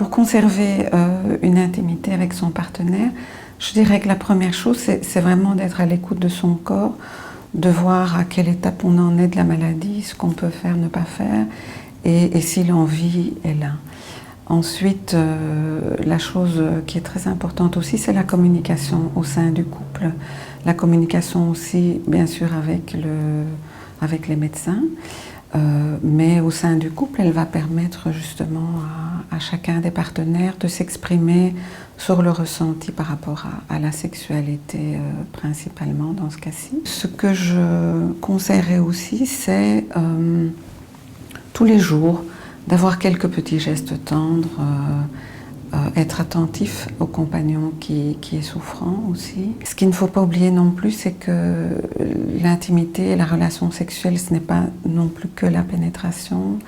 Pour conserver une intimité avec son partenaire, je dirais que la première chose, c'est vraiment d'être à l'écoute de son corps, de voir à quelle étape on en est de la maladie, ce qu'on peut faire, ne pas faire, et si l'envie est là. Ensuite, la chose qui est très importante aussi, c'est la communication au sein du couple. La communication aussi, bien sûr, avec les médecins, mais au sein du couple, elle va permettre justement à chacun des partenaires de s'exprimer sur le ressenti par rapport à la sexualité, principalement dans ce cas-ci. Ce que je conseillerais aussi, c'est tous les jours, d'avoir quelques petits gestes tendres, être attentif au compagnon qui est souffrant aussi. Ce qu'il ne faut pas oublier non plus, c'est que l'intimité et la relation sexuelle, ce n'est pas non plus que la pénétration.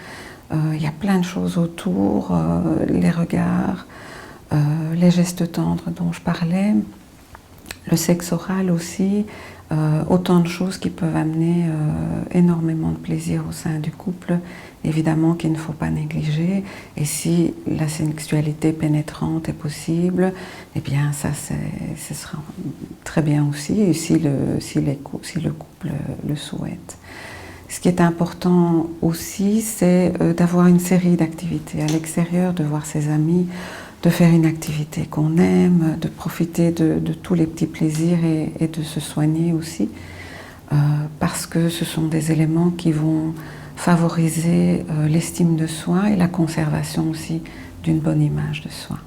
Il y a plein de choses autour, les regards, les gestes tendres dont je parlais, le sexe oral aussi, autant de choses qui peuvent amener énormément de plaisir au sein du couple, évidemment qu'il ne faut pas négliger. Et si la sexualité pénétrante est possible, eh bien ça ce sera très bien aussi, si le couple le souhaite. Ce qui est important aussi, c'est d'avoir une série d'activités à l'extérieur, de voir ses amis, de faire une activité qu'on aime, de profiter de tous les petits plaisirs et de se soigner aussi, parce que ce sont des éléments qui vont favoriser l'estime de soi et la conservation aussi d'une bonne image de soi.